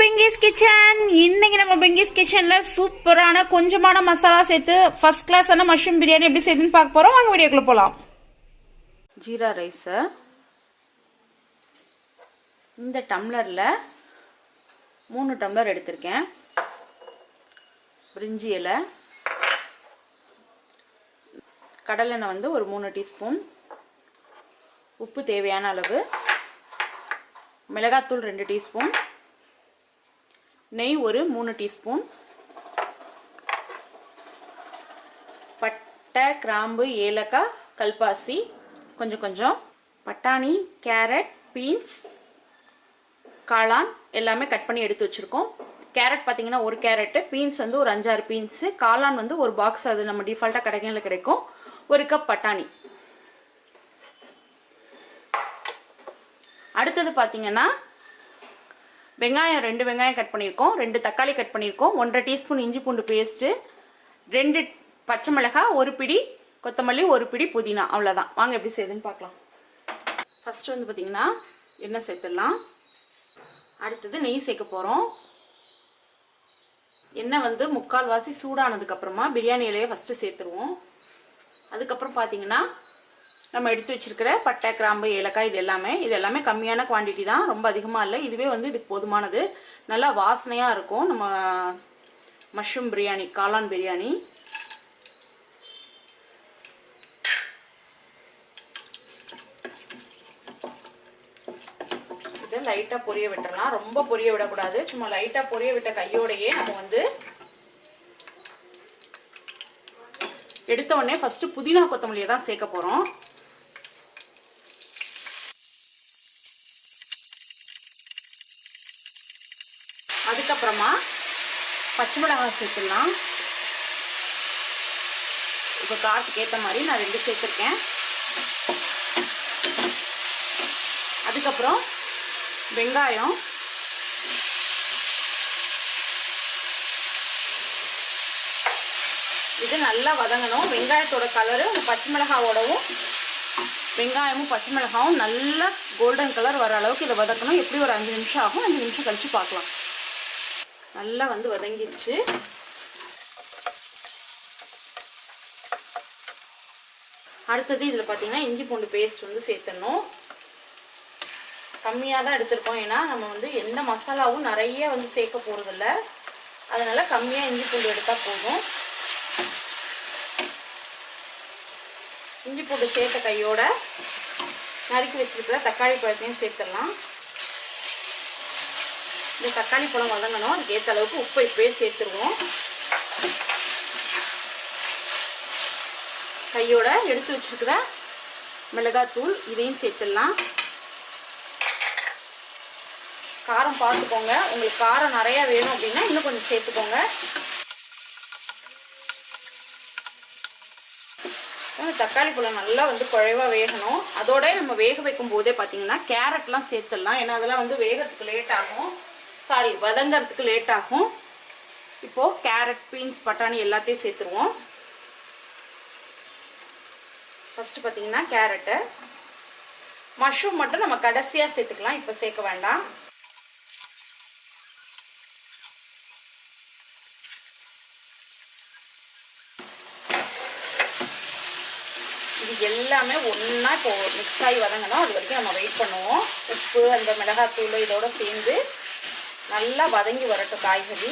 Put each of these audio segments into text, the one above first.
Pinky's kitchen. இன்னைக்கு நம்ம பிங்கிஸ் கிச்சன்ல சூப்பரான கொஞ்சமான மசாலா சேர்த்து ஃபர்ஸ்ட் கிளாஸான மஷ்ரூம் பிரியாணி எப்படி செய்யுதுன்னு பார்க்க போறோம். வாங்க வீடியோக்குள்ள போலாம். ஜீரா ரைஸ் இந்த டம்ளர்ல 3 டம்ளர் எடுத்திருக்கேன். பிரிஞ்சி இலை, கடலெண்ணெய் வந்து ஒரு 3 டீஸ்பூன், உப்பு தேவையான அளவு, மிளகாத்தூள் 2 டீஸ்பூன், நெய் ஒரு 3 டீஸ்பூன், பட்டை, கிராம்பு, ஏலக்காய், கல்பாசி கொஞ்சம் கொஞ்சம், பட்டாணி, கேரட், பீன்ஸ், காளான் எல்லாமே கட் பண்ணி எடுத்து வச்சுருக்கோம். கேரட் பார்த்தீங்கன்னா 1 கேரட்டு, பீன்ஸ் வந்து ஒரு 5-6 பீன்ஸு, காளான் வந்து ஒரு பாக்ஸ், அது நம்ம டிஃபால்ட்டாக கடைகளில் கிடைக்கும். 1 கப் பட்டாணி. அடுத்தது பார்த்தீங்கன்னா வெங்காயம் 2 வெங்காயம் கட் பண்ணியிருக்கோம், 2 தக்காளி கட் பண்ணியிருக்கோம், 1.5 டீஸ்பூன் இஞ்சி பூண்டு பேஸ்ட்டு, 2 பச்சை மிளகாய், 1 பிடி கொத்தமல்லி, 1 பிடி புதினா. அவ்வளோதான். வாங்க எப்படி செய்யுதுன்னு பார்க்கலாம். ஃபஸ்ட்டு வந்து பார்த்திங்கன்னா எண்ணெய் சேர்த்துடலாம். அடுத்தது நெய் சேர்க்க போகிறோம். எண்ணெய் வந்து 3/4 வாசி சூடானதுக்கப்புறமா பிரியாணி இலையை ஃபஸ்ட்டு சேர்த்துருவோம். அதுக்கப்புறம் பார்த்தீங்கன்னா நம்ம எடுத்து வச்சிருக்கிற பட்டை, கிராம்பு, ஏலக்காய் இது எல்லாமே கம்மியான குவான்டிட்டி தான், ரொம்ப அதிகமாக இல்லை. இதுவே வந்து இதுக்கு போதுமானது. நல்லா வாசனையாக இருக்கும் நம்ம மஷ்ரூம் பிரியாணி, காளான் பிரியாணி. இதை லைட்டாக பொரிய விட்டுறலாம். ரொம்ப பொரிய விடக்கூடாது. சும்மா லைட்டாக பொரிய விட்ட கையோடையே நம்ம வந்து எடுத்த உடனே ஃபஸ்ட்டு புதினா கொத்தமல்லியை தான் சேர்க்க போகிறோம். அதுக்கப்புறமா பச்சை மிளகாய் சேர்த்துடலாம். இப்போ காரத்துக்கு ஏற்ற மாதிரி நான் 2 சேர்த்துருக்கேன். அதுக்கப்புறம் வெங்காயம், இது நல்லா வதங்கணும். வெங்காயத்தோட கலரு அந்த பச்சை மிளகாவோடவும் வெங்காயமும் பச்சை மிளகாவும் நல்லா கோல்டன் கலர் வர அளவுக்கு இதை வதக்கணும். எப்படி ஒரு 5 நிமிஷம் ஆகும். 5 நிமிஷம் கழிச்சு பார்க்கலாம். நல்லா வந்து வதங்கிடுச்சு. அடுத்தது இதில் பார்த்தீங்கன்னா இஞ்சி பூண்டு பேஸ்ட் வந்து சேர்த்துடணும். கம்மியாக தான் எடுத்துருக்கோம். ஏன்னா நம்ம வந்து எந்த மசாலாவும் நிறைய வந்து சேர்க்க போகிறதில்ல. அதனால் கம்மியாக இஞ்சி பூண்டு எடுத்தால் போதும். இஞ்சி பூண்டு சேர்த்த கையோட நறுக்கி வச்சுருக்கிற தக்காளி பழத்தையும் சேர்த்துடலாம். இந்த தக்காளி பழம் வதங்கணும். அதுக்கு ஏற்ற அளவுக்கு உப்பு இப்போயே சேர்த்துருவோம். கையோட எடுத்து வச்சுருக்கிற மிளகாத்தூள் இதையும் சேர்த்துடலாம். காரம் பார்த்துக்கோங்க. உங்களுக்கு காரம் நிறையா வேணும் அப்படின்னா இன்னும் கொஞ்சம் சேர்த்துக்கோங்க. தக்காளி பழம் நல்லா வந்து குழைவாக வேகணும். அதோட நம்ம வேக வைக்கும் போதே பார்த்தீங்கன்னா கேரட்லாம் சேர்த்துடலாம். ஏன்னா அதெல்லாம் வந்து வேகிறதுக்கு லேட் ஆகும், வதங்கிறதுக்கு லேட் ஆகும். இப்போது கேரட், பீன்ஸ், பட்டாணி எல்லாத்தையும் சேர்த்துருவோம். ஃபஸ்ட்டு பார்த்தீங்கன்னா கேரட்டு, மஷ்ரூம் மட்டும் நம்ம கடைசியாக சேர்த்துக்கலாம், இப்போ சேர்க்க வேண்டாம். இது எல்லாமே ஒன்றா இப்போ மிக்ஸ் ஆகி வதங்கணும். அது வரைக்கும் நம்ம வெயிட் பண்ணுவோம். உப்பு, அந்த மிளகாத்தூள் இதோட சேர்ந்து நல்லா வதங்கி வரட்டும். காய்கறி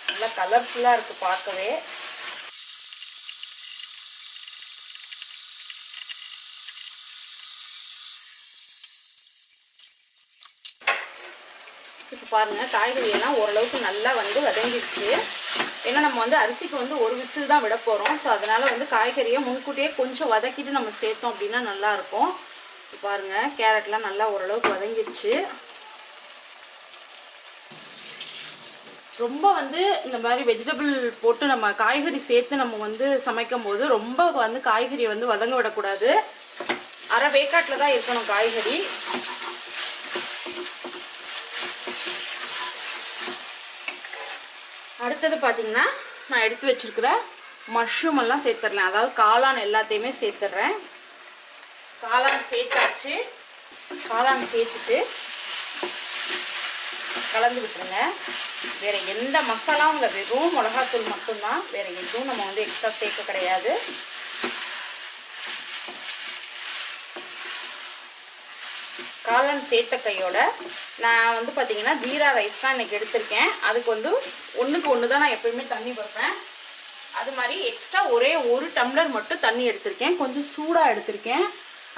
நல்லா கலர்ஃபுல்லாக இருக்குது பார்க்கவே. இப்போ பாருங்கள், காய்கறியெல்லாம் ஓரளவுக்கு நல்லா வந்து வதங்கிடுச்சு. ஏன்னா நம்ம வந்து அரிசிக்கு வந்து 1 விசில் தான் விட போகிறோம். ஸோ அதனால் வந்து காய்கறியை முன்கூட்டியே கொஞ்சம் வதக்கிட்டு நம்ம சேர்த்தோம் அப்படின்னா நல்லாயிருக்கும். இப்போ பாருங்கள், கேரட்லாம் நல்லா ஓரளவுக்கு வதங்கிடுச்சு. ரொம்ப வந்து இந்த மாதிரி வெஜிடபிள் போட்டு நம்ம காய்கறி சேர்த்து நம்ம வந்து சமைக்கும் போது ரொம்ப வந்து காய்கறியை வந்து வதங்க விடக்கூடாது. அரை வேக்காட்டில் தான் இருக்கணும் காய்கறி. அடுத்தது பார்த்தீங்கன்னா நான் எடுத்து வச்சிருக்கிற மஷ்ரூம் எல்லாம் சேர்த்துடுறேன். அதாவது காளான் எல்லாத்தையுமே சேர்த்துடுறேன். காளான் சேர்த்தாச்சு. காளான் சேர்த்துட்டு கலந்து விட்டுருங்க. வேறு எந்த மசாலாவும் இல்லை, வெறும் மிளகாத்தூள் மட்டும்தான், வேறு எதுவும் நம்ம வந்து எக்ஸ்ட்ரா சேர்க்க கிடையாது. காளான் சேர்த்த கையோட நான் வந்து பார்த்தீங்கன்னா ஜீரா ரைஸ் தான் இன்றைக்கி எடுத்திருக்கேன். அதுக்கு வந்து 1க்கு 1 தான் நான் எப்பயுமே தண்ணி வைப்பேன். அது மாதிரி எக்ஸ்ட்ரா ஒரே 1 டம்ளர் மட்டும் தண்ணி எடுத்திருக்கேன். கொஞ்சம் சூடாக எடுத்திருக்கேன்,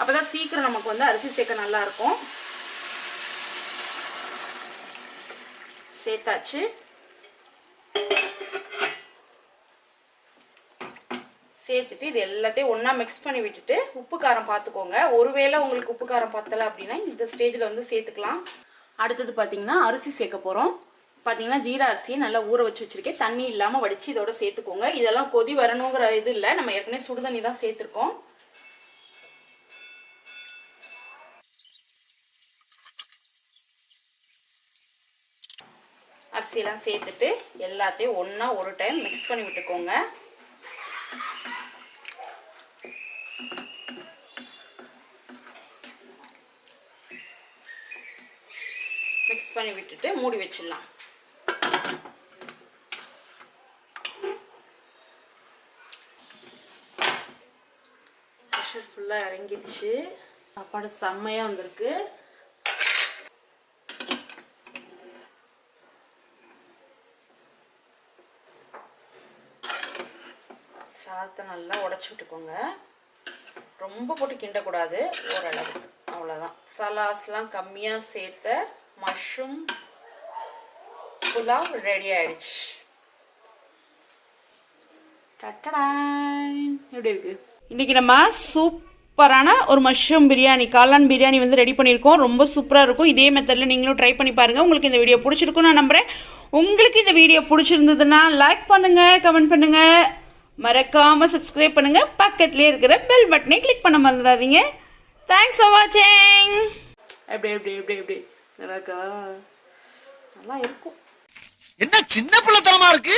அப்போ தான் சீக்கிரம் நமக்கு வந்து அரிசி சேர்க்க நல்லாயிருக்கும். சேர்த்தாச்சு. சேர்த்துட்டு இது எல்லாத்தையும் ஒன்றா மிக்ஸ் பண்ணி விட்டுட்டு உப்பு காரம் பார்த்துக்கோங்க. ஒருவேளை உங்களுக்கு உப்பு காரம் பத்தலை அப்படின்னா இந்த ஸ்டேஜில் வந்து சேர்த்துக்கலாம். அடுத்தது பார்த்தீங்கன்னா அரிசி சேர்க்க போகிறோம். பார்த்தீங்கன்னா ஜீரா அரிசியை நல்லா ஊற வச்சு வச்சுருக்கேன். தண்ணி இல்லாமல் வடித்து இதோட சேர்த்துக்கோங்க. இதெல்லாம் கொதி வரணுங்கிற இது இல்லை, நம்ம ஏற்கனவே சுடுதண்ணி தான் சேர்த்துருக்கோம். அரிசியெல்லாம் சேர்த்துட்டு எல்லாத்தையும் ஒன்றா ஒரு டைம் மிக்ஸ் பண்ணி விட்டுக்கோங்க. மிக்ஸ் பண்ணி விட்டுட்டு மூடி வச்சிடலாம். ப்ரெஷர் ஃபுல்லாக இறங்கிடுச்சு. சாப்பாடு செம்மையாக வந்திருக்கு. சாதத்தை நல்லா உடச்சி விட்டுக்கோங்க. ரொம்ப போட்டு கிண்டக்கூடாது, ஓரளவுக்கு, அவ்வளோதான். மசாலாஸ்லாம் கம்மியாக சேர்த்த மஷ்ரூம் புலாவ் ரெடி ஆயிடுச்சு. எப்படி இருக்கு? இன்னைக்கு நம்ம சூப்பரான ஒரு மஷ்ரூம் பிரியாணி, காளான் பிரியாணி வந்து ரெடி பண்ணியிருக்கோம். ரொம்ப சூப்பராக இருக்கும். இதே மெத்தடில் நீங்களும் ட்ரை பண்ணி பாருங்கள். உங்களுக்கு இந்த வீடியோ பிடிச்சிருக்கும் நான் நம்புகிறேன். உங்களுக்கு இந்த வீடியோ பிடிச்சிருந்ததுன்னா லைக் பண்ணுங்கள், கமெண்ட் பண்ணுங்கள், மறக்காமல் சப்ஸ்கிரைப் பண்ணுங்கள். பக்கத்துலேயே இருக்கிற பெல் பட்டனை கிளிக் பண்ண மறந்துடாதீங்க. தேங்க்ஸ் ஃபார் வாட்சிங். எப்படி எப்படி எப்படி எப்படி நல்லாக்கா? நல்லா இருக்கும். என்ன சின்ன பிள்ளைத்தனமா இருக்கு.